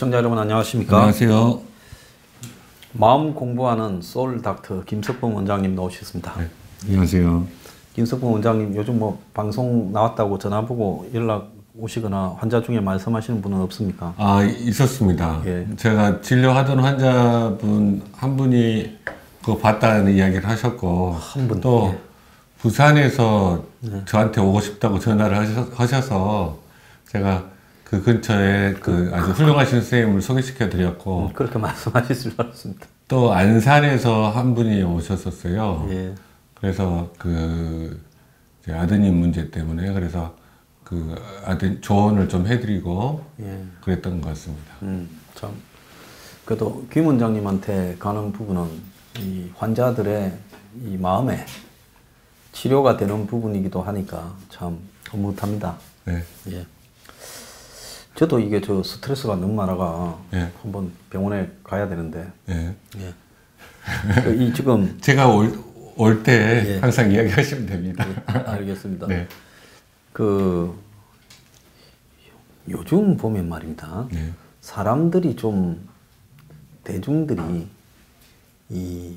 시청자 여러분 안녕하십니까? 안녕하세요. 마음 공부하는 소울 닥터 김석봉 원장님 나오셨습니다. 네, 안녕하세요. 김석봉 원장님 요즘 뭐 방송 나왔다고 전화보고 연락 오시거나 환자 중에 말씀하시는 분은 없습니까? 아, 있었습니다. 예. 제가 진료하던 환자분 한 분이 그거 봤다는 이야기를 하셨고, 한 분. 또 예. 부산에서 저한테 오고 싶다고 전화를 하셔서 제가 그 근처에 그 아주 훌륭하신 선생님을 소개시켜 드렸고, 그렇게 말씀하실 줄 알았습니다. 또 안산에서 한 분이 오셨었어요. 예. 그래서 제 아드님 문제 때문에 그래서 그 아들 조언을 좀 해드리고 예. 그랬던 것 같습니다. 참 그래도 김 원장님한테 가는 부분은 이 환자들의 이 마음에 치료가 되는 부분이기도 하니까 참 흐뭇합니다. 네. 예. 저도 이게 저 스트레스가 너무 많아가 예. 한번 병원에 가야 되는데 예. 예. 이 지금 제가 올 때 예. 항상 이야기하시면 됩니다. 예, 알겠습니다. 네. 그 요즘 보면 말입니다. 네. 사람들이 좀 대중들이 이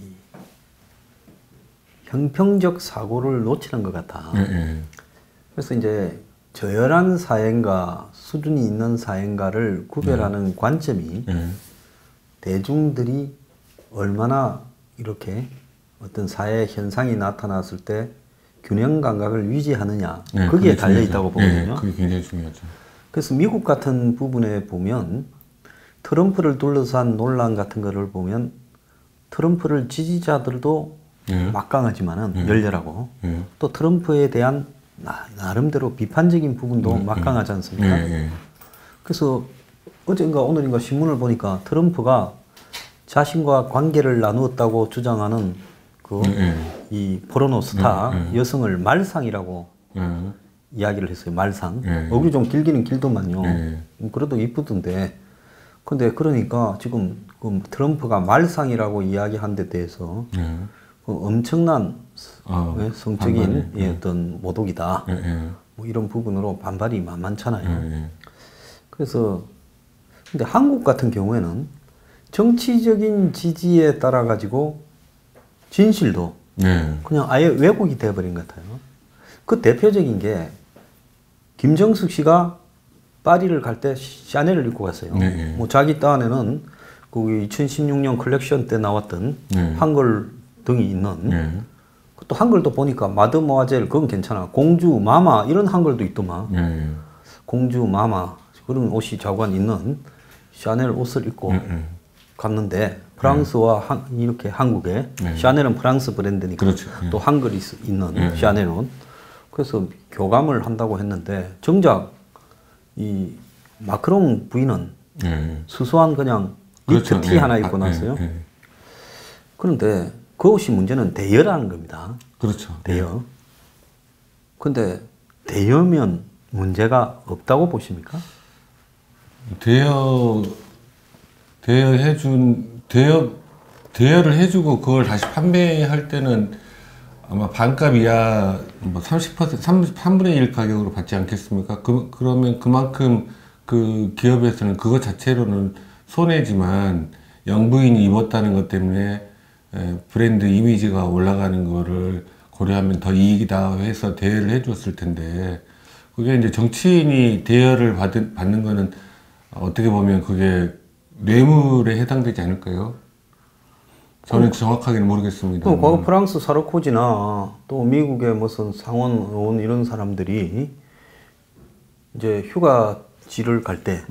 형평적 사고를 놓치는 것 같아. 예, 예. 그래서 이제 저열한 사회인가 수준이 있는 사회인가를 구별하는 관점이 예. 대중들이 얼마나 이렇게 어떤 사회 현상이 나타났을 때 균형 감각을 유지하느냐 예, 거기에 그게 달려 중요하죠. 있다고 보거든요. 예, 그게 굉장히 중요하죠. 그래서 미국 같은 부분에 보면 트럼프를 둘러싼 논란 같은 거를 보면 트럼프를 지지자들도 예. 막강하지만은 열렬하고 예. 또 트럼프에 대한 나름대로 비판적인 부분도 막강하지 않습니까? 예, 예. 그래서 어젠가 오늘인가 신문을 보니까 트럼프가 자신과 관계를 나누었다고 주장하는 이 포르노 스타 여성을 말상이라고 예. 이야기를 했어요. 말상. 예. 얼굴이 좀 길기는 길더만요. 예. 그래도 이쁘던데. 근데 그러니까 지금 그 트럼프가 말상이라고 이야기한 데 대해서 예. 그 엄청난 성적인 반발이, 어떤 모독이다. 예, 예. 뭐 이런 부분으로 반발이 만만찮아요. 예, 예. 그래서 근데 한국 같은 경우에는 정치적인 지지에 따라 가지고 진실도 예. 그냥 아예 왜곡이 돼버린 것 같아요. 그 대표적인 게 김정숙 씨가 파리를 갈 때 샤넬을 입고 갔어요. 네, 뭐 자기 딴에는 그 2016년 컬렉션 때 나왔던 네. 한글 등이 있는 네. 또 한글도 보니까 마드모아젤 그건 괜찮아. 공주 마마 이런 한글도 있더만. 네. 공주 마마 그런 옷이 자관 있는 샤넬 옷을 입고 갔는데 프랑스와 이렇게 한국에 샤넬은 프랑스 브랜드니까 그렇죠. 또 한글이 있는 샤넬은 그래서 교감을 한다고 했는데 정작 이 마크롱 부인은 수수한 그냥 니트 티 하나 입고 났어요. 그런데 그것이 문제는 대여라는 겁니다. 그렇죠. 대여. 근데 대여면 문제가 없다고 보십니까? 대여를 해주고 그걸 다시 판매할 때는 아마 반값 이하 뭐 30%, 3분의 1 가격으로 받지 않겠습니까? 그러면 그만큼 그 기업에서는 그것 자체로는 손해지만 영부인이 입었다는 것 때문에 브랜드 이미지가 올라가는 거를 고려하면 더 이익이다 해서 대여를 해줬을 텐데 그게 이제 정치인이 대여를 받는 거는 어떻게 보면 그게 뇌물에 해당되지 않을까요? 저는 정확하게는 모르겠습니다. 또 과거 프랑스 사르코지나 또 미국의 무슨 상원 의원 이런 사람들이 이제 휴가지를 갈 때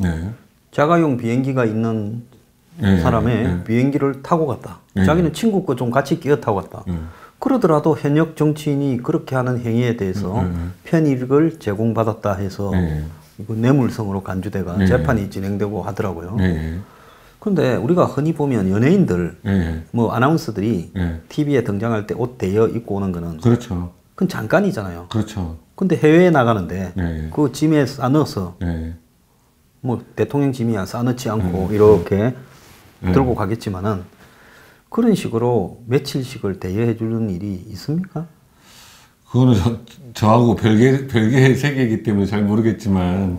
자가용 비행기가 있는 사람의 비행기를 타고 갔다. 자기는 친구 거 좀 같이 끼어 타고 갔다. 그러더라도 현역 정치인이 그렇게 하는 행위에 대해서 편익을 제공받았다 해서 이거 뇌물성으로 간주돼가 재판이 진행되고 하더라고요. 근데 우리가 흔히 보면 연예인들, 뭐 아나운서들이 TV에 등장할 때 옷 대여 입고 오는 거는 그렇죠. 그건 잠깐이잖아요. 그렇죠. 근데 해외에 나가는데 그 짐에 싸넣어서 뭐 대통령 짐이야 싸넣지 않고 이렇게 들고 가겠지만은 그런 식으로 며칠씩을 대여해 주는 일이 있습니까? 그거는 저하고 별개의 세계이기 때문에 잘 모르겠지만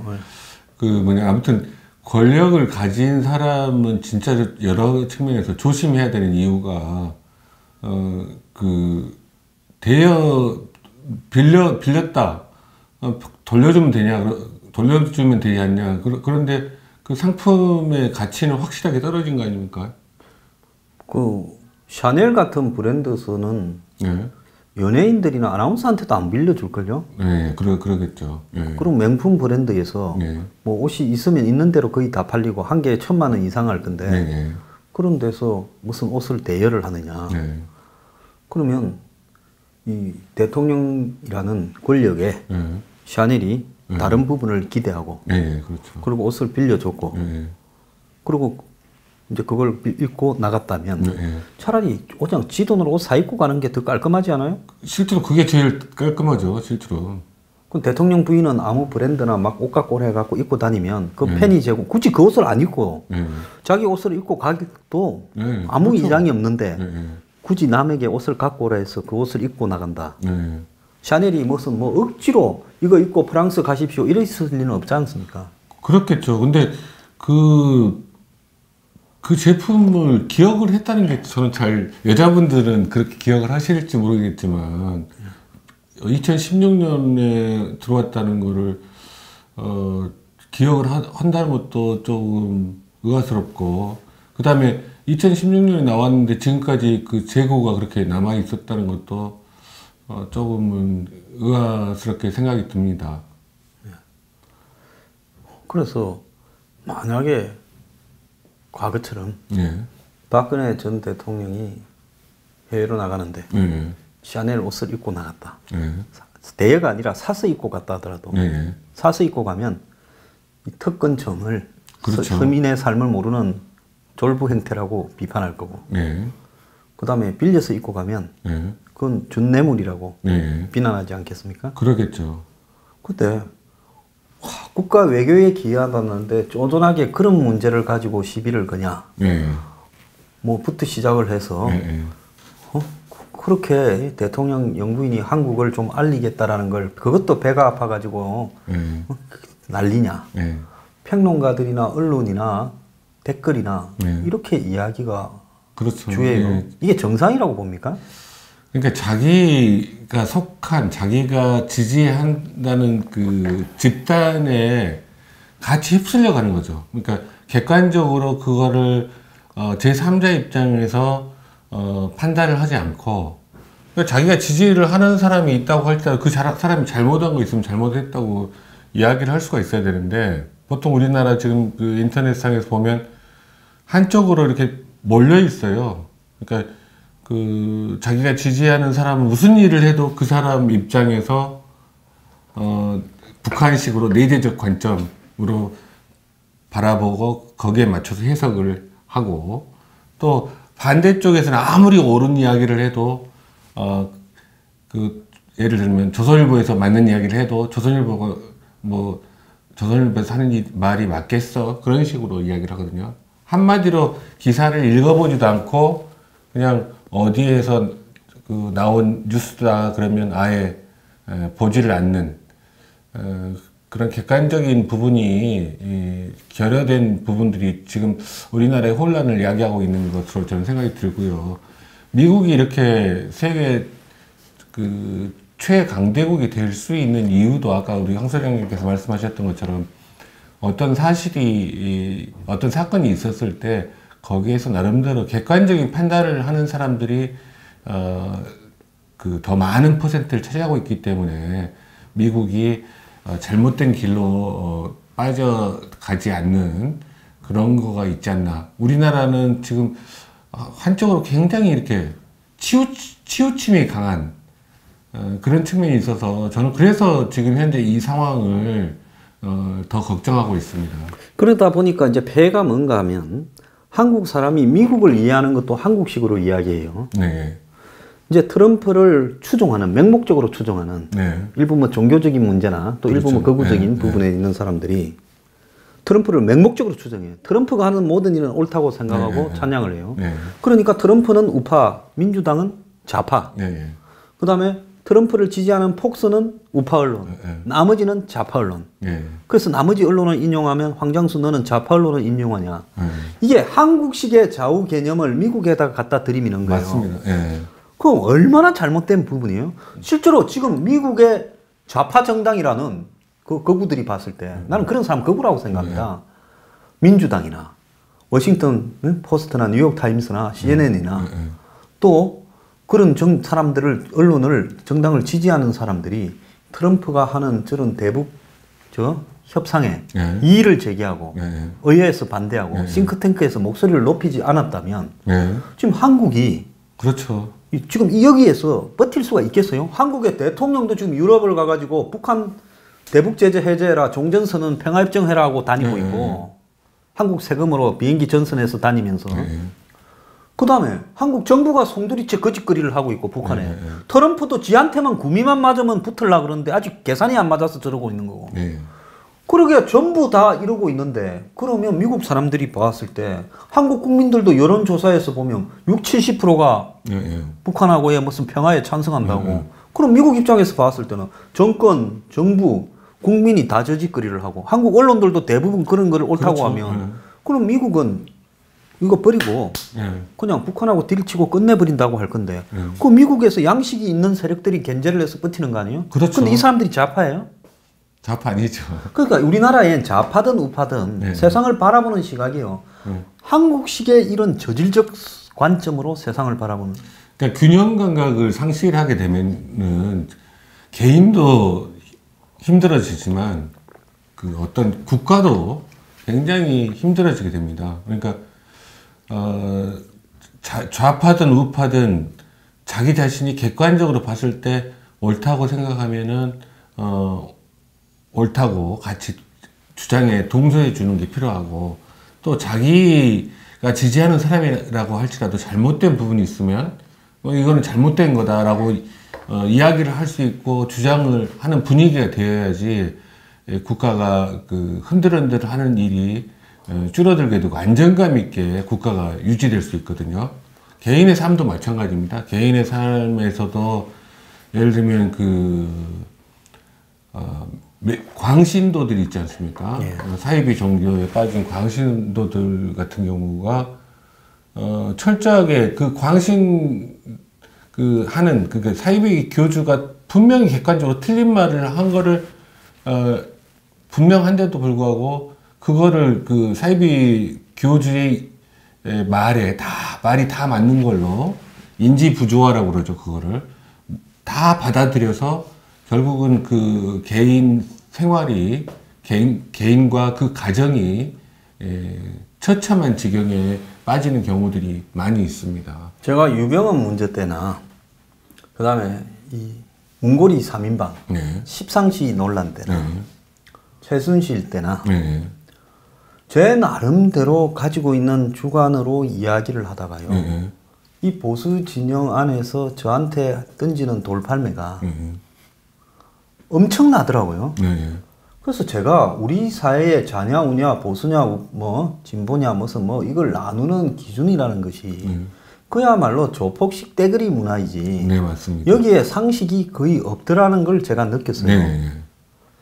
그 뭐냐 아무튼 권력을 가진 사람은 진짜 여러 측면에서 조심해야 되는 이유가 빌렸다 돌려주면 되지 않냐. 그런데 그 상품의 가치는 확실하게 떨어진 거 아닙니까? 그 샤넬 같은 브랜드에서는 네. 연예인들이나 아나운서한테도 안 빌려줄걸요? 네, 그러겠죠. 네. 그럼 명품 브랜드에서 네. 뭐 옷이 있으면 있는 대로 거의 다 팔리고 한 개에 1,000만 원 이상 할 건데 네. 그런 데서 무슨 옷을 대여를 하느냐. 네. 그러면 이 대통령이라는 권력에 네. 샤넬이 다른 부분을 기대하고 네, 그렇죠. 그리고 옷을 빌려줬고 네. 그리고 이제 그걸 입고 나갔다면 네. 차라리 그냥 지 돈으로 옷 사 입고 가는 게 더 깔끔하지 않아요? 실제로 그게 제일 깔끔하죠, 실제로. 그럼 대통령 부인은 아무 브랜드나 막 옷갖고 해갖고 입고 다니면 그 팬이 제고 굳이 그 옷을 안 입고 자기 옷을 입고 가기도 아무 그렇죠. 이상이 없는데 네. 굳이 남에게 옷을 갖고 오라 해서 그 옷을 입고 나간다. 네. 샤넬이 무슨 뭐 억지로 이거 입고 프랑스 가십시오 이럴 리는 없지 않습니까? 그렇겠죠. 근데 그 제품을 기억을 했다는 게 저는 여자분들은 그렇게 기억을 하실지 모르겠지만 2016년에 들어왔다는 거를 기억을 한다는 것도 조금 의아스럽고, 그 다음에 2016년에 나왔는데 지금까지 그 재고가 그렇게 남아 있었다는 것도 조금은 의아스럽게 생각이 듭니다. 그래서 만약에 과거처럼 네. 박근혜 전 대통령이 해외로 나가는데 네. 샤넬 옷을 입고 나갔다. 네. 대여가 아니라 사서 입고 갔다 하더라도 네. 사서 입고 가면 이 특권층을 그렇죠. 서민의 삶을 모르는 졸부 행태라고 비판할 거고 네. 그 다음에 빌려서 입고 가면 네. 그건 준뇌물이라고 네. 비난하지 않겠습니까? 그러겠죠. 근데 국가 외교에 기여한다는데 쪼잔하게 그런 문제를 가지고 시비를 거냐 네. 뭐부터 시작을 해서 네. 그렇게 대통령 영부인이 한국을 좀 알리겠다라는 걸 그것도 배가 아파가지고 네. 난리냐. 네. 평론가들이나 언론이나 댓글이나 네. 이렇게 이야기가 그렇죠. 주예요. 네. 이게 정상이라고 봅니까? 그러니까 자기가 속한, 자기가 지지한다는 그 집단에 같이 휩쓸려 가는 거죠. 그러니까 객관적으로 그거를 제3자 입장에서 판단을 하지 않고, 그러니까 자기가 지지를 하는 사람이 있다고 할 때 그 사람이 잘못한 거 있으면 잘못했다고 이야기를 할 수가 있어야 되는데, 보통 우리나라 지금 그 인터넷상에서 보면 한쪽으로 이렇게 몰려 있어요. 그러니까 그 자기가 지지하는 사람은 무슨 일을 해도 그 사람 입장에서 북한식으로 내재적 관점으로 바라보고 거기에 맞춰서 해석을 하고, 또 반대쪽에서는 아무리 옳은 이야기를 해도 그 예를 들면 조선일보에서 맞는 이야기를 해도 조선일보가 조선일보에서 하는 말이 맞겠어? 그런 식으로 이야기를 하거든요. 한마디로 기사를 읽어보지도 않고 그냥 어디에서 그 나온 뉴스다 그러면 아예 보지를 않는 그런 객관적인 부분이 결여된 부분들이 지금 우리나라의 혼란을 야기하고 있는 것으로 저는 생각이 들고요. 미국이 이렇게 세계 그 최강대국이 될 수 있는 이유도 아까 우리 황소장님께서 말씀하셨던 것처럼 어떤 사건이 있었을 때 거기에서 나름대로 객관적인 판단을 하는 사람들이 그 더 많은 퍼센트를 차지하고 있기 때문에 미국이 잘못된 길로 빠져가지 않는 그런 거가 있지 않나. 우리나라는 지금 한쪽으로 굉장히 이렇게 치우침이 강한 그런 측면이 있어서 저는 그래서 지금 현재 이 상황을 더 걱정하고 있습니다. 그러다 보니까 이제 폐해가 뭔가 하면 한국 사람이 미국을 이해하는 것도 한국식으로 이야기해요. 네. 이제 트럼프를 추종하는, 맹목적으로 추종하는 네. 일부 뭐 종교적인 문제나 또 그렇죠. 일부 뭐 거구적인 네. 부분에 있는 사람들이 트럼프를 맹목적으로 추종해요. 트럼프가 하는 모든 일은 옳다고 생각하고 네. 찬양을 해요. 네. 그러니까 트럼프는 우파, 민주당은 좌파. 네. 그 다음에 트럼프를 지지하는 폭스는 우파 언론, 나머지는 좌파 언론. 그래서 나머지 언론을 인용하면 황장수 너는 좌파 언론을 인용하냐. 이게 한국식의 좌우 개념을 미국에다가 갖다 들이미는 거예요. 맞습니다. 그럼 얼마나 잘못된 부분이에요? 실제로 지금 미국의 좌파 정당이라는 그 거구들이 봤을 때 나는 그런 사람 거구라고 생각합니다. 민주당이나 워싱턴 포스트나 뉴욕 타임스나 CNN이나 또 그런 사람들을 언론을 정당을 지지하는 사람들이 트럼프가 하는 저런 대북 협상에 이의를 제기하고 의회에서 반대하고 싱크탱크에서 목소리를 높이지 않았다면 지금 한국이 그렇죠. 지금 여기에서 버틸 수가 있겠어요? 한국의 대통령도 지금 유럽을 가가지고 북한 대북 제재 해제해라, 종전선언 평화협정 해라고 다니고 있고 한국 세금으로 비행기 전선에서 다니면서 그 다음에 한국 정부가 송두리째 거짓거리를 하고 있고 북한에 트럼프도 지한테만 구미만 맞으면 붙으려고 그러는데 아직 계산이 안 맞아서 저러고 있는 거고 그러게 전부 다 이러고 있는데 그러면 미국 사람들이 봤을 때 한국 국민들도 여론조사에서 보면 60, 70%가 북한하고의 무슨 평화에 찬성한다고 그럼 미국 입장에서 봤을 때는 정권, 정부, 국민이 다 저짓거리를 하고 한국 언론들도 대부분 그런 걸 옳다고 하면 그럼 미국은 이거 버리고 그냥 북한하고 딜치고 끝내버린다고 할 건데 그 미국에서 양식이 있는 세력들이 견제를 해서 버티는 거 아니에요? 그렇죠. 근데 이 사람들이 좌파예요? 좌파 아니죠. 그러니까 우리나라엔 좌파든 우파든 세상을 바라보는 시각이요. 한국식의 이런 저질적 관점으로 세상을 바라보는. 그러니까 균형 감각을 상실하게 되면은 개인도 힘들어지지만 그 어떤 국가도 굉장히 힘들어지게 됩니다. 그러니까 좌파든 우파든 자기 자신이 객관적으로 봤을 때 옳다고 생각하면은 옳다고 같이 주장에 동조해 주는 게 필요하고 또 자기가 지지하는 사람이라고 할지라도 잘못된 부분이 있으면 이거는 잘못된 거다라고 이야기를 할 수 있고 주장을 하는 분위기가 되어야지 국가가 그 흔들흔들 하는 일이 줄어들게 되고 안정감 있게 국가가 유지될 수 있거든요. 개인의 삶도 마찬가지입니다. 개인의 삶에서도 예를 들면 광신도들 있지 않습니까? 사이비 종교에 빠진 광신도들 같은 경우가 철저하게 그 광신 하는 그 사이비 교주가 분명히 객관적으로 틀린 말을 한 거를 분명한데도 불구하고 그거를 그 사이비 교주의 말이 다 맞는 걸로 인지부조화라고 그러죠. 그거를 다 받아들여서 결국은 그 개인 생활이 개인과 그 가정이 처참한 지경에 빠지는 경우들이 많이 있습니다. 제가 유병헌 문제 때나 그 다음에 이 문고리 3인방 십상시 논란 때나 최순실 때나 제 나름대로 가지고 있는 주관으로 이야기를 하다가요. 이 보수 진영 안에서 저한테 던지는 돌팔매가 엄청나더라고요. 그래서 제가 우리 사회의 좌냐 우냐 보수냐 뭐 진보냐 무슨 뭐 이걸 나누는 기준이라는 것이 그야말로 조폭식 떼거리 문화이지. 네, 맞습니다. 여기에 상식이 거의 없더라는 걸 제가 느꼈어요.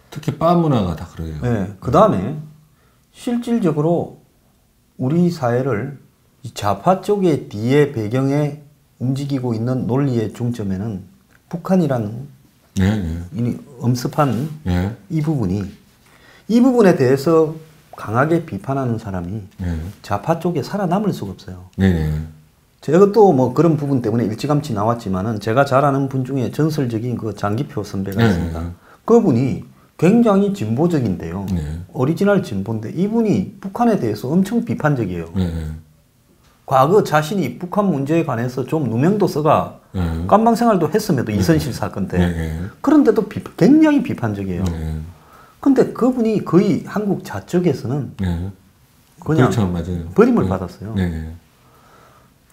특히 바 문화가 다 그래요. 그 다음에 실질적으로 우리 사회를 이 좌파 쪽의 뒤에 배경에 움직이고 있는 논리의 중점에는 북한이라는 이 엄습한 이 부분에 대해서 강하게 비판하는 사람이 좌파 쪽에 살아남을 수가 없어요. 제가 또 뭐 그런 부분 때문에 일찌감치 나왔지만은 제가 잘 아는 분 중에 전설적인 그 장기표 선배가 있습니다. 그분이 굉장히 진보적인데요. 오리지널 진보인데 이분이 북한에 대해서 엄청 비판적이에요. 과거 자신이 북한 문제에 관해서 좀 누명도 써가 깜방 생활도 했음에도 이선실 사건 때 그런데도 굉장히 비판적이에요. 근데 그분이 거의 한국 좌측에서는 그냥 그렇죠, 맞아요. 버림을 받았어요.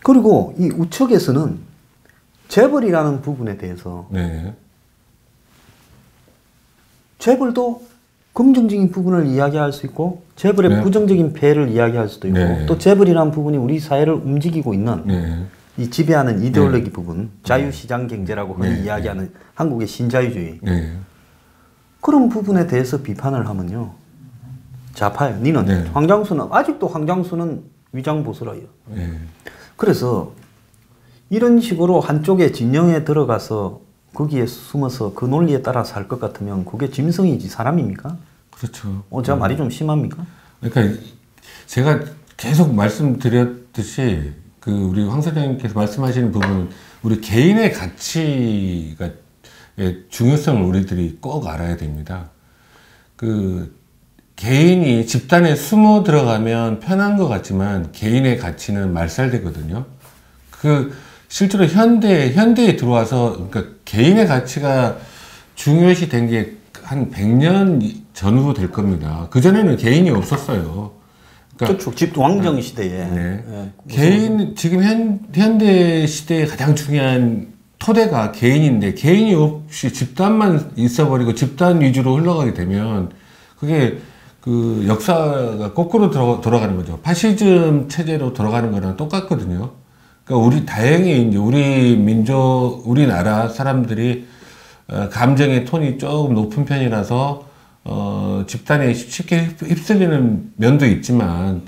그리고 이 우측에서는 재벌이라는 부분에 대해서 재벌도 긍정적인 부분을 이야기할 수 있고 재벌의 부정적인 폐해를 이야기할 수도 있고 또 재벌이라는 부분이 우리 사회를 움직이고 있는 이 지배하는 이데올로기 부분, 자유시장 경제라고 흔히 이야기하는 한국의 신자유주의. 그런 부분에 대해서 비판을 하면요. 좌파예요. 니는 황장수는 아직도 황장수는 위장보수라요. 그래서 이런 식으로 한쪽의 진영에 들어가서 거기에 숨어서 그 논리에 따라서 할 것 같으면 그게 짐승이지 사람입니까? 그렇죠. 제가 말이 좀 심합니까? 그러니까 제가 계속 말씀드렸듯이 그 우리 황 사장님께서 말씀하시는 부분은 우리 개인의 가치가 중요성을 우리들이 꼭 알아야 됩니다. 그 개인이 집단에 숨어 들어가면 편한 것 같지만 개인의 가치는 말살되거든요. 그 실제로 현대에 들어와서 그러니까 개인의 가치가 중요시 된 게 한 100년 전후 될 겁니다. 그전에는 개인이 없었어요. 그러니까 그렇죠. 집 왕정 시대에. 개인, 지금 현대 시대의 가장 중요한 토대가 개인인데 개인이 없이 집단만 있어버리고 집단 위주로 흘러가게 되면 그게 그 역사가 거꾸로 돌아가는 거죠. 파시즘 체제로 돌아가는 거랑 똑같거든요. 그러니까 다행히 이제 우리나라 사람들이 감정의 톤이 조금 높은 편이라서 집단에 쉽게 휩쓸리는 면도 있지만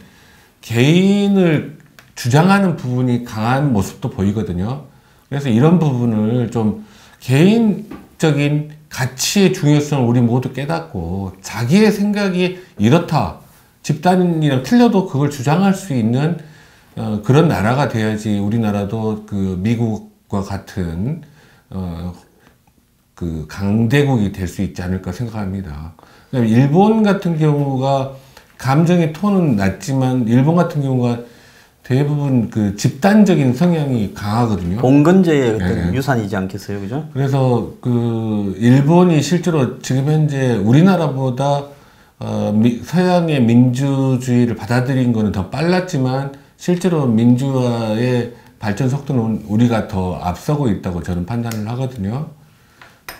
개인을 주장하는 부분이 강한 모습도 보이거든요. 그래서 이런 부분을 좀 개인적인 가치의 중요성을 우리 모두 깨닫고 자기의 생각이 이렇다. 집단이랑 틀려도 그걸 주장할 수 있는 그런 나라가 돼야지 우리나라도 그 미국과 같은 그 강대국이 될 수 있지 않을까 생각합니다. 일본 같은 경우가 감정의 톤은 낮지만 일본 같은 경우가 대부분 그 집단적인 성향이 강하거든요. 봉건제의 어떤 유산이지 않겠어요, 그죠? 그래서 그 일본이 실제로 지금 현재 우리나라보다 서양의 민주주의를 받아들인 거는 더 빨랐지만 실제로 민주화의 발전 속도는 우리가 더 앞서고 있다고 저는 판단을 하거든요.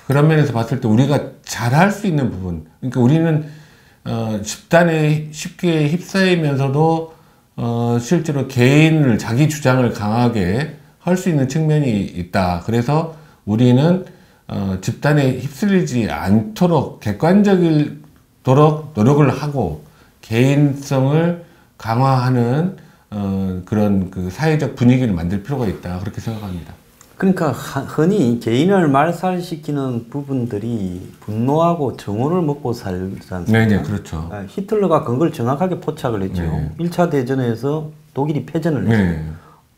그런 면에서 봤을 때 우리가 잘할 수 있는 부분, 그러니까 우리는 집단에 쉽게 휩싸이면서도 실제로 개인을 자기 주장을 강하게 할 수 있는 측면이 있다. 그래서 우리는 집단에 휩쓸리지 않도록 객관적이도록 노력을 하고 개인성을 강화하는 그런 그 사회적 분위기를 만들 필요가 있다. 그렇게 생각합니다. 그러니까 흔히 개인을 말살시키는 부분들이 분노하고 정오를 먹고 살지 않습니까? 네, 그렇죠. 히틀러가 그걸 정확하게 포착을 했죠. 1차 대전에서 독일이 패전을 했어요.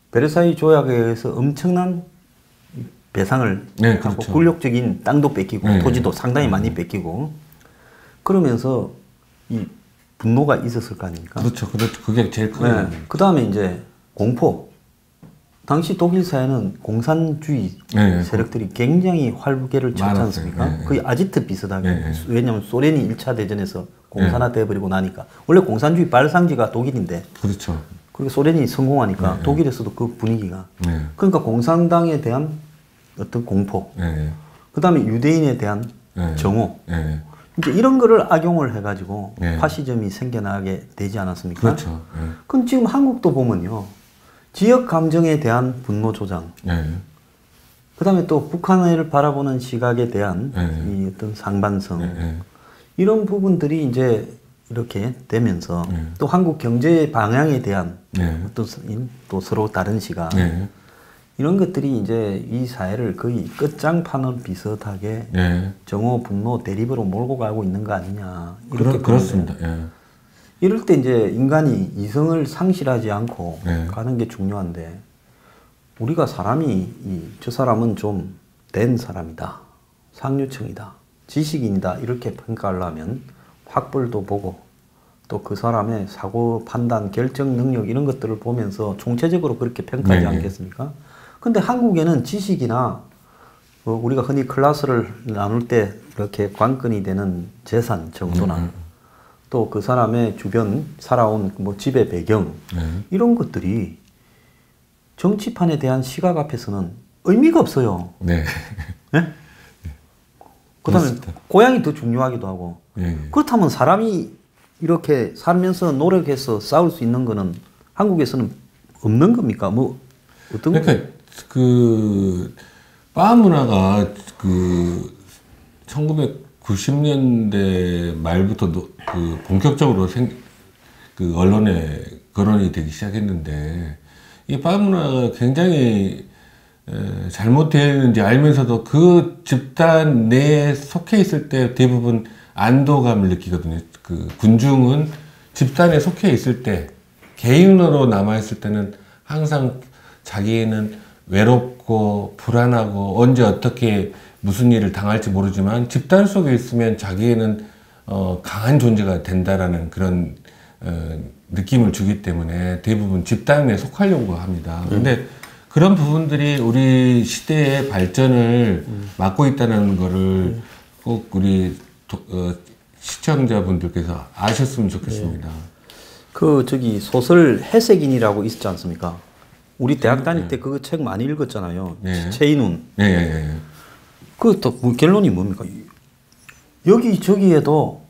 베르사유 조약에 의해서 엄청난 배상을 하고 그렇죠. 굴욕적인 땅도 뺏기고 토지도 상당히 많이 뺏기고 그러면서 이 분노가 있었을 거 아닙니까? 그렇죠. 그게 제일 큰. 그 다음에 이제 공포. 당시 독일 사회는 공산주의 세력들이 굉장히 활개를 쳤지 않습니까? 거의 아지트 비슷하게. 왜냐하면 소련이 1차 대전에서 공산화되어버리고 나니까. 원래 공산주의 발상지가 독일인데. 그렇죠. 그리고 소련이 성공하니까 독일에서도 그 분위기가. 그러니까 공산당에 대한 어떤 공포. 그 다음에 유대인에 대한 정오. 이제 이런 거를 악용을 해가지고 파시즘이 생겨나게 되지 않았습니까? 그렇죠. 그럼 지금 한국도 보면요. 지역 감정에 대한 분노 조장. 그 다음에 또 북한을 바라보는 시각에 대한 이 어떤 상반성. 이런 부분들이 이제 이렇게 되면서 또 한국 경제의 방향에 대한 어떤 또 서로 다른 시각. 이런 것들이 이제 이 사회를 거의 끝장판을 비슷하게 정오, 분노, 대립으로 몰고 가고 있는 거 아니냐. 이렇게 그렇습니다. 이럴 때 이제 인간이 이성을 상실하지 않고 가는 게 중요한데 우리가 사람이 저 사람은 좀 된 사람이다. 상류층이다. 지식인이다. 이렇게 평가하려면 학벌도 보고 또 그 사람의 사고, 판단, 결정 능력 이런 것들을 보면서 총체적으로 그렇게 평가하지 않겠습니까? 근데 한국에는 지식이나 우리가 흔히 클래스를 나눌 때 이렇게 관건이 되는 재산 정도나 또 그 사람의 주변 살아온 뭐 집의 배경 이런 것들이 정치판에 대한 시각 앞에서는 의미가 없어요. 그다음에 고향이 더 중요하기도 하고 그렇다면 사람이 이렇게 살면서 노력해서 싸울 수 있는 거는 한국에서는 없는 겁니까? 뭐 어떤 그러니까 그 바 문화가 그 1990년대 말부터 그 본격적으로 그 언론에 거론이 되기 시작했는데 이 바 문화가 굉장히 잘못되어 있는지 알면서도 그 집단 내에 속해 있을 때 대부분 안도감을 느끼거든요. 그 군중은 집단에 속해 있을 때 개인으로 남아있을 때는 항상 자기는 외롭고 불안하고 언제 어떻게 무슨 일을 당할지 모르지만 집단 속에 있으면 자기에는 강한 존재가 된다라는 그런 느낌을 주기 때문에 대부분 집단에 속하려고 합니다. 근데 그런 부분들이 우리 시대의 발전을 막고 있다는 거를 꼭 우리 시청자분들께서 아셨으면 좋겠습니다. 그 저기 소설 해색인이라고 있었지 않습니까? 우리 대학 다닐 때 그거 책 많이 읽었잖아요. 최인훈. 그 또 결론이 뭡니까? 여기 저기에도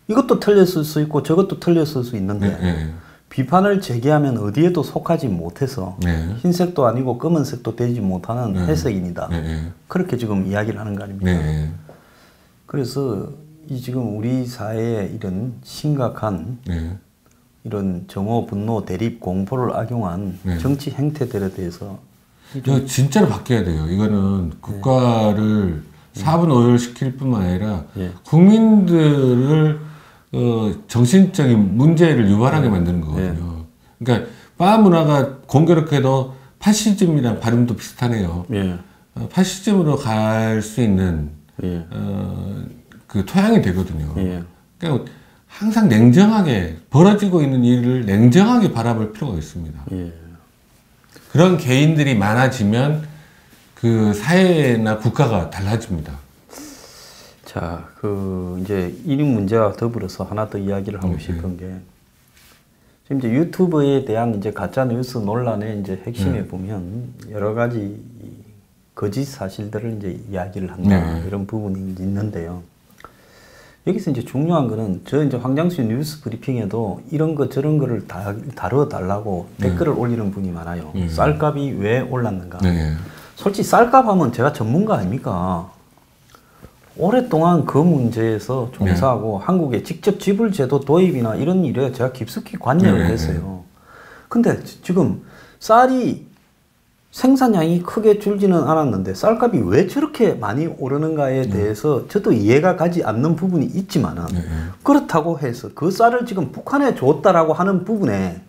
이것도 틀렸을 수 있고 저것도 틀렸을 수 있는데 비판을 제기하면 어디에도 속하지 못해서 흰색도 아니고 검은색도 되지 못하는 해석인이다. 그렇게 지금 이야기를 하는 거 아닙니까? 그래서 이 지금 우리 사회에 이런 심각한 이런 정오, 분노, 대립, 공포를 악용한 정치 행태들에 대해서 이거 진짜로 바뀌어야 돼요. 이거는 국가를 사분오열시킬 뿐만 아니라 국민들을 정신적인 문제를 유발하게 만드는 거거든요. 그러니까 바 문화가 공교롭게도 파시즘이랑 발음도 비슷하네요. 파시즘으로 갈 수 있는 그 토양이 되거든요. 그러니까 항상 냉정하게 벌어지고 있는 일을 냉정하게 바라볼 필요가 있습니다. 그런 개인들이 많아지면 그 사회나 국가가 달라집니다. 자, 그 이제 이 문제와 더불어서 하나 더 이야기를 하고 싶은 게 지금 이제 유튜브에 대한 이제 가짜 뉴스 논란의 이제 핵심에 보면 여러 가지 거짓 사실들을 이제 이야기를 한다 이런 부분이 있는데요. 여기서 이제 중요한 거는 저 이제 황장수 뉴스 브리핑에도 이런 거 저런 거를 다뤄달라고 댓글을 올리는 분이 많아요. 쌀값이 왜 올랐는가. 솔직히 쌀값 하면 제가 전문가 아닙니까? 오랫동안 그 문제에서 종사하고 한국에 직접 지불제도 도입이나 이런 일에 제가 깊숙이 관여를 했어요. 근데 지금 쌀이 생산량이 크게 줄지는 않았는데 쌀값이 왜 저렇게 많이 오르는가에 대해서 저도 이해가 가지 않는 부분이 있지만은 그렇다고 해서 그 쌀을 지금 북한에 줬다라고 하는 부분에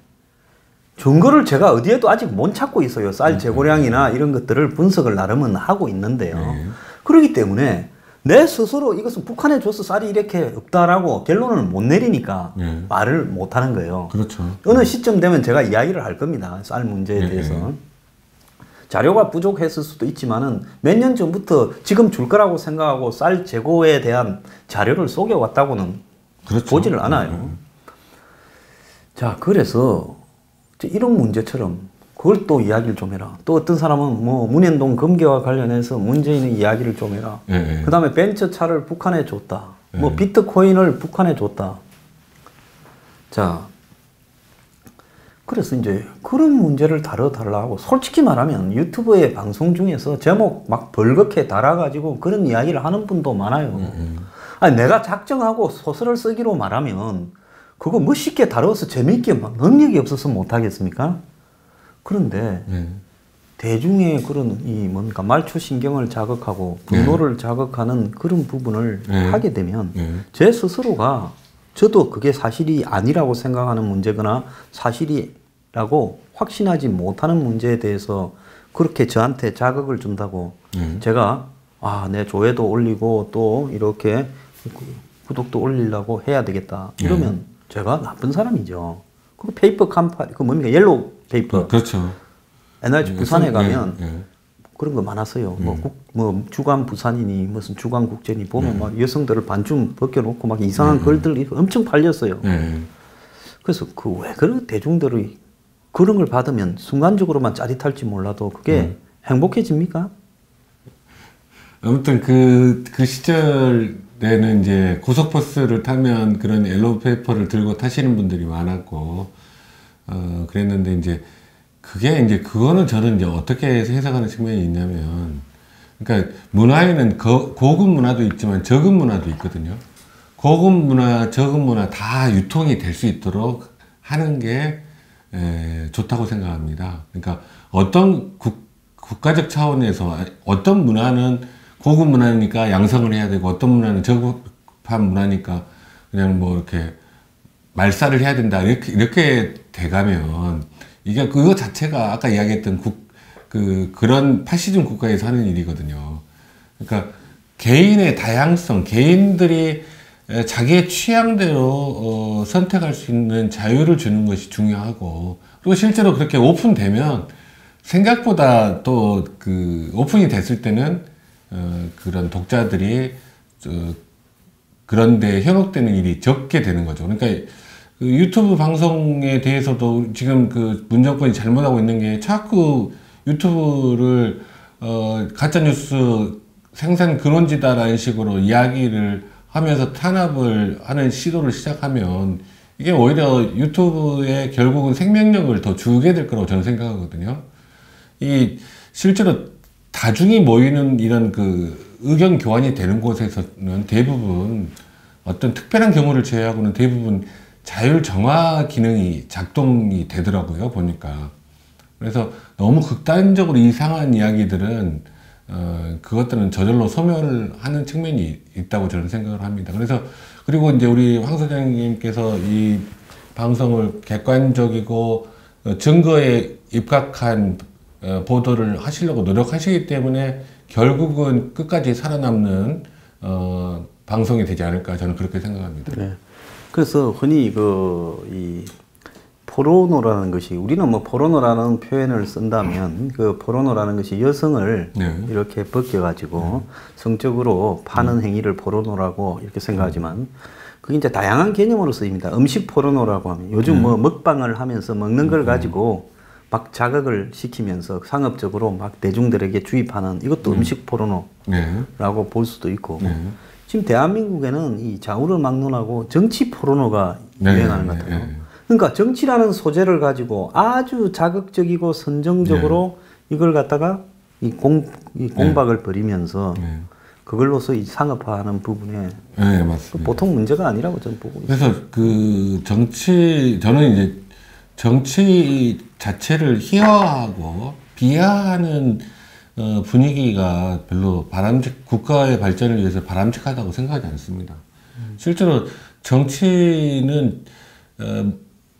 증거를 제가 어디에도 아직 못 찾고 있어요. 쌀 재고량이나 이런 것들을 분석을 나름은 하고 있는데요. 그렇기 때문에 내 스스로 이것은 북한에 줘서 쌀이 이렇게 없다라고 결론을 못 내리니까 말을 못 하는 거예요. 그렇죠. 어느 시점 되면 제가 이야기를 할 겁니다. 쌀 문제에 대해서. 자료가 부족했을 수도 있지만은 몇 년 전부터 지금 줄 거라고 생각하고 쌀 재고에 대한 자료를 속여왔다고는 보지를 않아요. 자, 그래서 이런 문제처럼 그걸 또 이야기를 좀 해라. 또 어떤 사람은 뭐 문현동 금괴와 관련해서 문재인의 이야기를 좀 해라. 그 다음에 벤처차를 북한에 줬다. 뭐 비트코인을 북한에 줬다. 자, 그래서 이제 그런 문제를 다뤄달라고 솔직히 말하면 유튜브의 방송 중에서 제목 막 벌겋게 달아가지고 그런 이야기를 하는 분도 많아요. 아니, 내가 작정하고 소설을 쓰기로 말하면 그거 멋있게 다뤄서 재미있게 막 능력이 없어서 못하겠습니까? 그런데 대중의 그런 이 뭔가 말초신경을 자극하고 분노를 자극하는 그런 부분을 하게 되면 제 스스로가 저도 그게 사실이 아니라고 생각하는 문제거나 사실이라고 확신하지 못하는 문제에 대해서 그렇게 저한테 자극을 준다고 제가 내 조회도 올리고 또 이렇게 구독도 올리려고 해야 되겠다 이러면 제가 나쁜 사람이죠. 그 페이퍼 컴퍼니 그 뭡니까 옐로우 페이퍼. 그렇죠. 옛날에 부산에 가면 그런 거 많았어요. 뭐 주간 부산이니 무슨 주간 국제니 보면 막 여성들을 반쯤 벗겨놓고 막 이상한 글들이 엄청 팔렸어요. 그래서 그 왜 그런 대중들이 그런 걸 받으면 순간적으로만 짜릿할지 몰라도 그게 행복해집니까? 아무튼 그 시절에는 이제 고속버스를 타면 그런 옐로우 페이퍼를 들고 타시는 분들이 많았고 그랬는데 이제 그게 이제 그거는 저는 이제 어떻게 해석하는 측면이 있냐면, 그러니까 문화에는 고급 문화도 있지만 저급 문화도 있거든요. 고급 문화, 저급 문화 다 유통이 될 수 있도록 하는 게 좋다고 생각합니다. 그러니까 어떤 국가적 차원에서 어떤 문화는 고급 문화니까 양성을 해야 되고 어떤 문화는 저급한 문화니까 그냥 뭐 이렇게 말살을 해야 된다 이렇게 돼가면 이게 그거 자체가 아까 이야기했던 그런 파시즘 국가에서 하는 일이거든요. 그러니까 개인의 다양성, 개인들이 자기의 취향대로 선택할 수 있는 자유를 주는 것이 중요하고, 그리고 실제로 그렇게 오픈되면 생각보다 또 오픈이 됐을 때는 그런 독자들이 그런데 현혹되는 일이 적게 되는 거죠. 그러니까 그 유튜브 방송에 대해서도 지금 그 문정권이 잘못하고 있는 게 자꾸 유튜브를 가짜뉴스 생산 근원지다라는 식으로 이야기를 하면서 탄압을 하는 시도를 시작하면 이게 오히려 유튜브에 결국은 생명력을 더 주게 될 거라고 저는 생각하거든요. 이 실제로 다중이 모이는 이런 의견 교환이 되는 곳에서는 대부분 어떤 특별한 경우를 제외하고는 대부분 자율 정화 기능이 작동이 되더라고요, 보니까. 그래서 너무 극단적으로 이상한 이야기들은 그것들은 저절로 소멸하는 측면이 있다고 저는 생각을 합니다. 그리고 이제 우리 황 소장님께서 이 방송을 객관적이고 증거에 입각한 보도를 하시려고 노력하시기 때문에 결국은 끝까지 살아남는 방송이 되지 않을까 저는 그렇게 생각합니다. 네. 그래서 흔히 이 포르노라는 것이, 우리는 뭐 포르노라는 표현을 쓴다면 그 포르노라는 것이 여성을 이렇게 벗겨가지고 성적으로 파는 행위를 포르노라고 이렇게 생각하지만 그게 이제 다양한 개념으로 쓰입니다. 음식 포르노라고 하면 요즘 뭐 먹방을 하면서 먹는 걸 가지고 막 자극을 시키면서 상업적으로 막 대중들에게 주입하는 이것도 음식 포르노라고 볼 수도 있고 지금 대한민국에는 이 좌우를 막론하고 정치 포르노가 유행하는 것 같아요. 그러니까 정치라는 소재를 가지고 아주 자극적이고 선정적으로 이걸 갖다가 공박을 벌이면서 그걸로서 이 상업화하는 부분에 보통 문제가 아니라고 저는 보고 있습니다. 그래서 저는 이제 정치 자체를 희화하고 비하하는 분위기가 별로 국가의 발전을 위해서 바람직하다고 생각하지 않습니다. 실제로 정치는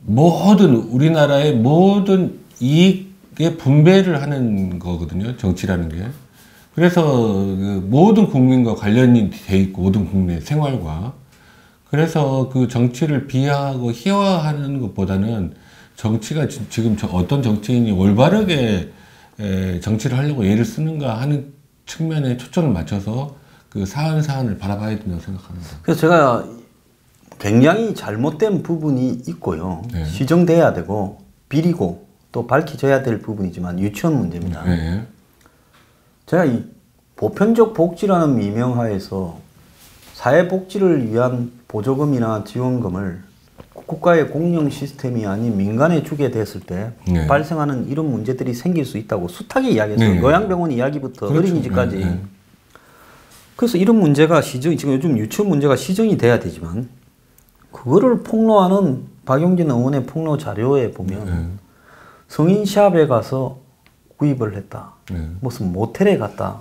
우리나라의 모든 이익의 분배를 하는 거거든요, 정치라는 게. 그래서 모든 국민과 관련이 돼 있고, 모든 국민의 생활과. 그래서 그 정치를 비하하고 희화하는 것보다는 정치가 지금 어떤 정치인이 올바르게 정치를 하려고 애를 쓰는가 하는 측면에 초점을 맞춰서 그 사안을 바라봐야 된다고 생각합니다. 그래서 제가 굉장히 잘못된 부분이 있고요. 시정돼야 되고 비리고 또 밝혀져야 될 부분이지만 유치원 문제입니다. 제가 이 보편적 복지라는 미명하에서 사회복지를 위한 보조금이나 지원금을 국가의 공영 시스템이 아닌 민간에 주게 됐을 때 발생하는 이런 문제들이 생길 수 있다고 숱하게 이야기했어요. 요양병원 이야기부터 어린이집까지. 그래서 이런 문제가 지금 요즘 유치원 문제가 시정이 돼야 되지만 그거를 폭로하는 박용진 의원의 폭로 자료에 보면 성인 시합에 가서 구입을 했다. 무슨 모텔에 갔다.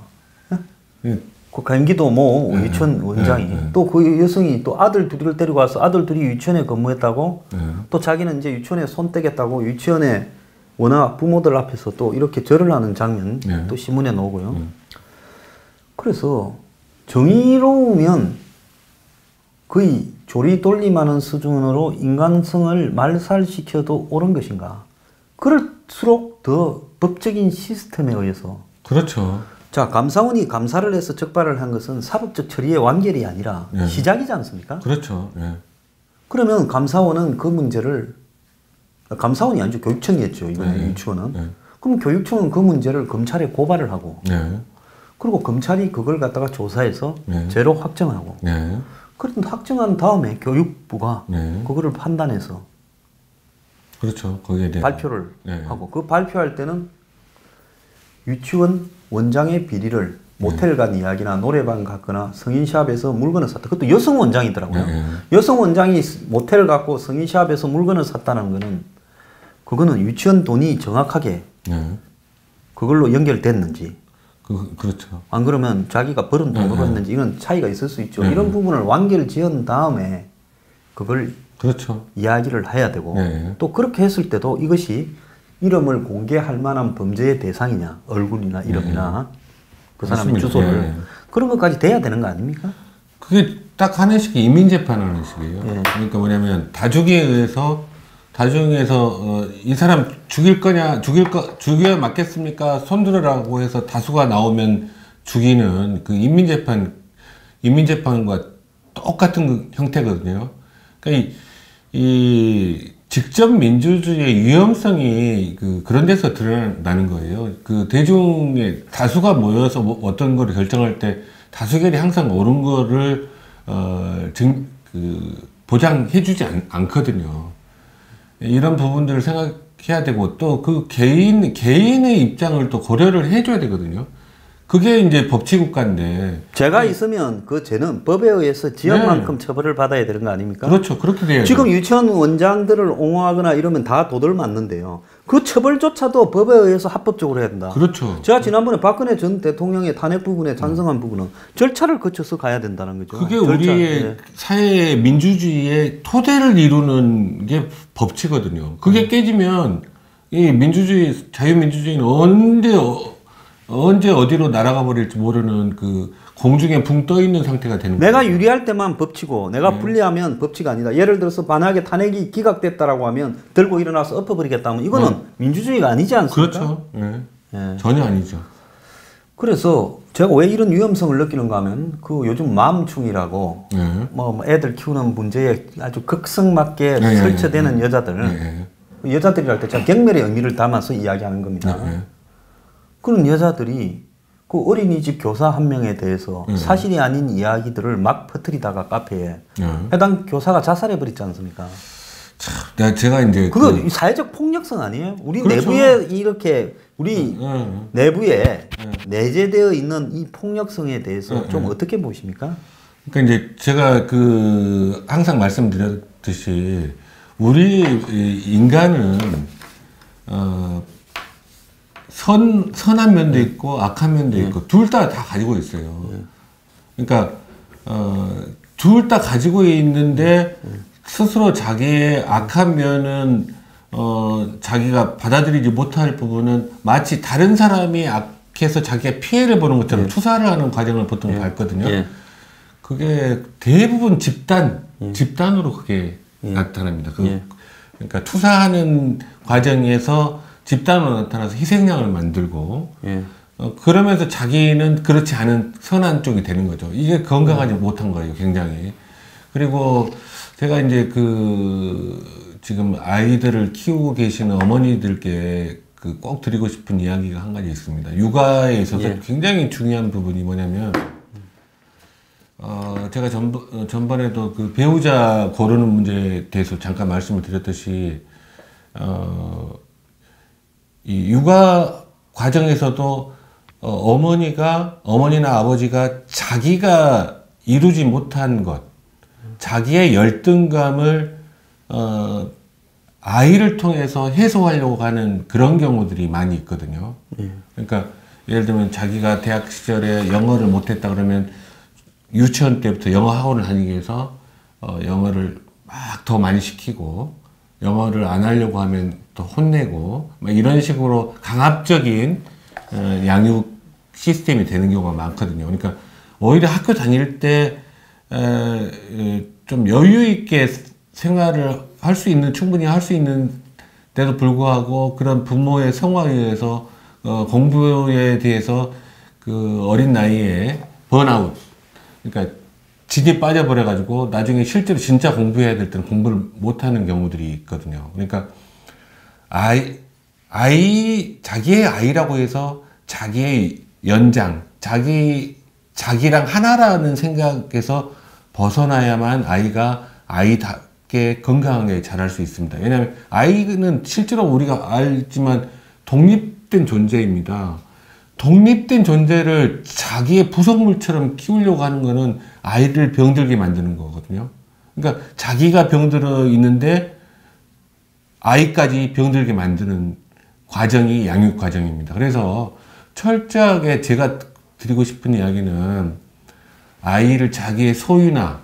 그 경기도 뭐 유치원 원장이 또 그 여성이 또 아들 둘을 데리고 와서 아들 둘이 유치원에 근무했다고 또 자기는 이제 유치원에 손 떼겠다고 유치원에 워낙 부모들 앞에서 또 이렇게 절을 하는 장면 또 신문에 나오고요. 그래서 정의로우면 거의 조리돌림하는 수준으로 인간성을 말살시켜도 옳은 것인가? 그럴수록 더 법적인 시스템에 의해서. 그렇죠. 자, 감사원이 감사를 해서 적발을 한 것은 사법적 처리의 완결이 아니라 시작이지 않습니까? 그렇죠. 그러면 감사원은 그 문제를, 감사원이 아니죠. 교육청이었죠. 이번에 유치원은. 그럼 교육청은 그 문제를 검찰에 고발을 하고 그리고 검찰이 그걸 갖다가 조사해서 죄로 확정하고 그런 확정한 다음에 교육부가 그거를 판단해서 그렇죠. 거기에 대해 발표를 네. 하고 그 발표할 때는 유치원 원장의 비리를 모텔 간 이야기나 노래방 갔거나 성인샵에서 물건을 샀다. 그것도 여성 원장이더라고요. 여성 원장이 모텔 갔고 성인샵에서 물건을 샀다는 거는 그거는 유치원 돈이 정확하게 그걸로 연결됐는지 그렇죠. 안 그러면 자기가 벌은 돈으로 했는지 이런 차이가 있을 수 있죠. 이런 부분을 완결 지은 다음에 그걸 그렇죠. 이야기를 해야 되고 또 그렇게 했을 때도 이것이 이름을 공개할 만한 범죄의 대상이냐 얼굴이나 이름이나 그 사람의 맞습니다. 주소를 그런 것까지 돼야 되는 거 아닙니까? 그게 딱 하는 식이 인민재판하는 식이에요. 그러니까 뭐냐면 다중에 의해서 이 사람 죽일 거냐 죽여야 맞겠습니까? 손들으라고 해서 다수가 나오면 죽이는 그 인민재판과 똑같은 그 형태거든요. 그러니까 이 직접 민주주의의 위험성이 그런 데서 드러나는 거예요. 그 대중의 다수가 모여서 어떤 거를 결정할 때 다수결이 항상 옳은 거를 보장해주지 않거든요. 이런 부분들을 생각해야 되고 또 그 개인의 입장을 또 고려를 해줘야 되거든요. 그게 이제 법치국가인데 죄가 있으면 그 죄는 법에 의해서 지연만큼 처벌을 받아야 되는 거 아닙니까? 그렇죠. 그렇게 돼요. 지금 유치원 원장들을 옹호하거나 이러면 다 도들 맞는데요. 그 처벌조차도 법에 의해서 합법적으로 해야 된다. 그렇죠. 제가 지난번에 박근혜 전 대통령의 탄핵 부분에 찬성한 부분은 절차를 거쳐서 가야 된다는 거죠. 그게 우리의 사회의 민주주의의 토대를 이루는 게 법치거든요. 그게 깨지면 이 민주주의, 자유민주주의는 언제 어디로 날아가 버릴지 모르는 그 공중에 붕 떠 있는 상태가 되는 거예요. 내가 유리할 때만 법치고 내가 불리하면 법치가 아니다. 예를 들어서 만약에 탄핵이 기각됐다라고 하면 들고 일어나서 엎어버리겠다 하면 이거는 민주주의가 아니지 않습니까? 그렇죠. 전혀 아니죠. 그래서 제가 왜 이런 위험성을 느끼는가 하면 그 요즘 마음충이라고 뭐 애들 키우는 문제에 아주 극성맞게 설치되는 여자들 여자들이랄 때 제가 경멸의 의미를 담아서 이야기하는 겁니다. 그런 여자들이 그 어린이집 교사 한 명에 대해서 사실이 아닌 이야기들을 막 퍼뜨리다가 카페에 해당 교사가 자살해버렸지 않습니까? 참, 제가 이제 그거 사회적 폭력성 아니에요? 우리 그렇죠. 내부에 이렇게 우리 내부에 내재되어 있는 이 폭력성에 대해서 좀 어떻게 보십니까? 그러니까 이제 제가 항상 말씀드렸듯이 우리 인간은 선한 면도 있고 악한 면도 있고 둘 다 가지고 있어요. 그러니까 둘 다 가지고 있는데 스스로 자기의 악한 면은 자기가 받아들이지 못할 부분은 마치 다른 사람이 악해서 자기가 피해를 보는 것처럼 투사를 하는 과정을 보통 밟거든요. 그게 대부분 집단으로 그게 나타납니다. 그러니까 투사하는 과정에서 집단으로 나타나서 희생양을 만들고 그러면서 자기는 그렇지 않은 선한 쪽이 되는 거죠. 이게 건강하지 못한 거예요, 굉장히. 그리고 제가 이제 지금 아이들을 키우고 계시는 어머니들께 꼭 드리고 싶은 이야기가 한 가지 있습니다. 육아에 있어서 굉장히 중요한 부분이 뭐냐면 제가 전번에도 그 배우자 고르는 문제에 대해서 잠깐 말씀을 드렸듯이 이 육아 과정에서도 어머니나 아버지가 자기가 이루지 못한 것, 자기의 열등감을 아이를 통해서 해소하려고 하는 그런 경우들이 많이 있거든요. 그러니까 예를 들면 자기가 대학 시절에 영어를 못했다 그러면 유치원 때부터 영어 학원을 다니기 위해서 영어를 막 더 많이 시키고 영어를 안 하려고 하면 또 혼내고 막 이런 식으로 강압적인 양육 시스템이 되는 경우가 많거든요. 그러니까 오히려 학교 다닐 때 좀 여유 있게 생활을 충분히 할 수 있는 데도 불구하고 그런 부모의 성화에 의해서 공부에 대해서 그 어린 나이에 번아웃, 그러니까 진이 빠져버려가지고 나중에 실제로 진짜 공부해야 될 때는 공부를 못하는 경우들이 있거든요. 그러니까 자기의 아이라고 해서 자기의 연장, 자기랑 하나라는 생각에서 벗어나야만 아이가 아이답게 건강하게 자랄 수 있습니다. 왜냐하면 아이는 실제로 우리가 알지만 독립된 존재입니다. 독립된 존재를 자기의 부속물처럼 키우려고 하는 거는 아이를 병들게 만드는 거거든요. 그러니까 자기가 병들어 있는데 아이까지 병들게 만드는 과정이 양육 과정입니다. 그래서 철저하게 제가 드리고 싶은 이야기는 아이를 자기의 소유나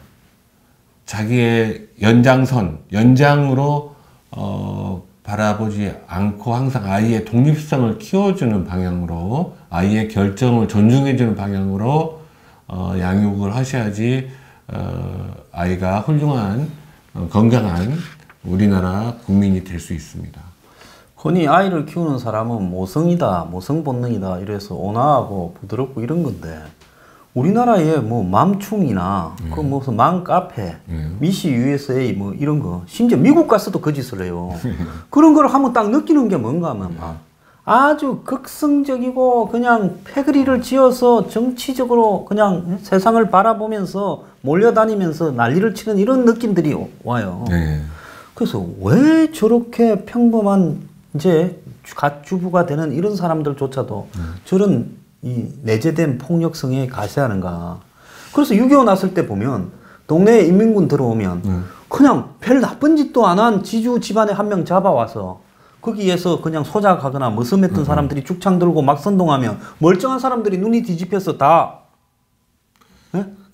자기의 연장으로 바라보지 않고 항상 아이의 독립성을 키워주는 방향으로, 아이의 결정을 존중해주는 방향으로 양육을 하셔야지 아이가 훌륭한 건강한 우리나라 국민이 될 수 있습니다. 흔히 아이를 키우는 사람은 모성이다, 모성 본능이다 이래서 온화하고 부드럽고 이런 건데, 우리나라에 뭐 맘충이나 그 무슨 맘카페, 미시 USA 뭐 이런 거, 심지어 미국 가서도 그 짓을 해요. 그런 걸 하면 딱 느끼는 게 뭔가 하면 아주 극성적이고 그냥 패거리를 지어서 정치적으로 그냥 세상을 바라보면서 몰려다니면서 난리를 치는 이런 느낌들이 와요. 그래서 왜 저렇게 평범한 이제 갓주부가 되는 이런 사람들조차도 저런 이 내재된 폭력성에 가세하는가. 그래서 6.25 났을 때 보면 동네에 인민군 들어오면 그냥 별 나쁜 짓도 안 한 지주 집안에 한 명 잡아와서 거기에서 그냥 소작하거나 머슴했던 사람들이 죽창 들고 막 선동하면 멀쩡한 사람들이 눈이 뒤집혀서 다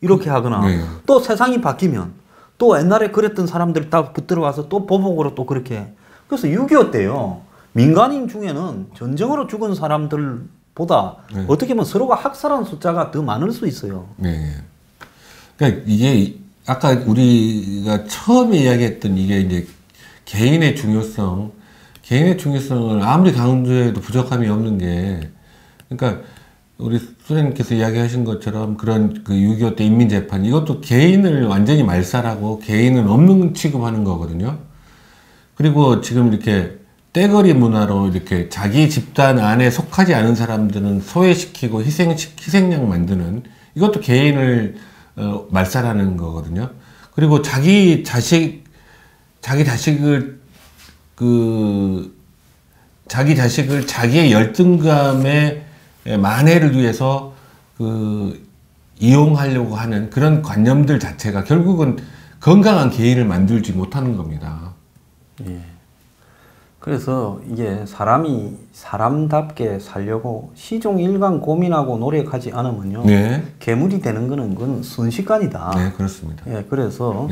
이렇게 하거나 또 세상이 바뀌면 또 옛날에 그랬던 사람들이 다 붙들어 와서 또 보복으로 또 그렇게. 그래서 6.25 때요, 민간인 중에는 전쟁으로 죽은 사람들보다 어떻게 보면 서로가 학살한 숫자가 더 많을 수 있어요. 그러니까 이게 아까 우리가 처음에 이야기했던 이게 이제 개인의 중요성을 아무리 강조해도 부족함이 없는 게, 그러니까 우리 소장님께서 이야기하신 것처럼 그런 그 6.25 때 인민재판, 이것도 개인을 완전히 말살하고 개인은 없는 취급하는 거거든요. 그리고 지금 이렇게 떼거리 문화로 이렇게 자기 집단 안에 속하지 않은 사람들은 소외시키고 희생양 만드는, 이것도 개인을 말살하는 거거든요. 그리고 자기 자식을 자기의 열등감의 만회를 위해서 이용하려고 하는 그런 관념들 자체가 결국은 건강한 개인을 만들지 못하는 겁니다. 그래서 이게 사람이 사람답게 살려고 시종일관 고민하고 노력하지 않으면요, 괴물이 되는 거는 그건 순식간이다. 그렇습니다. 그래서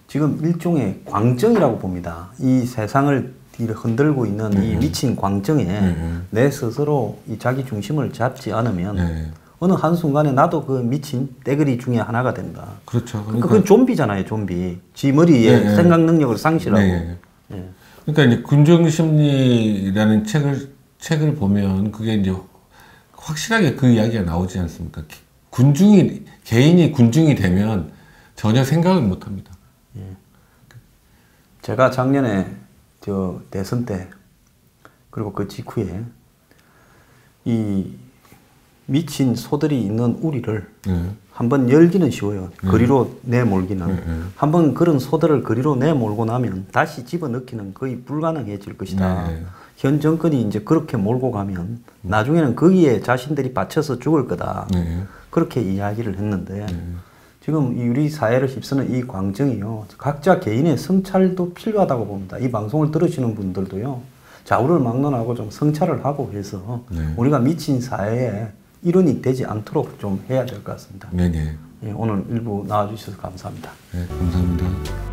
지금 일종의 광정이라고 봅니다. 이 세상을 흔들고 있는 이 미친 광정에 내 스스로 이 자기 중심을 잡지 않으면 어느 한순간에 나도 그 미친 떼거리 중에 하나가 된다. 그렇죠. 그건 좀비잖아요, 좀비. 지 머리에 생각 능력을 상실하고. 그러니까 이제 군중심리라는 책을 보면 그게 이제 확실하게 그 이야기가 나오지 않습니까? 개인이 군중이 되면 전혀 생각을 못 합니다. 제가 작년에 저 대선 때 그리고 그 직후에 이 미친 소들이 있는 우리를 한번 열기는 쉬워요. 거리로 내몰기는. 한번 그런 소들을 거리로 내몰고 나면 다시 집어넣기는 거의 불가능해질 것이다. 현 정권이 이제 그렇게 몰고 가면 나중에는 거기에 자신들이 바쳐서 죽을 거다. 그렇게 이야기를 했는데 지금 우리 사회를 휩쓰는 이 광정이요, 각자 개인의 성찰도 필요하다고 봅니다. 이 방송을 들으시는 분들도요, 좌우를 막론하고 좀 성찰을 하고 해서 우리가 미친 사회에 일원이 되지 않도록 좀 해야 될 것 같습니다. 오늘 일부 나와주셔서 감사합니다. 감사합니다.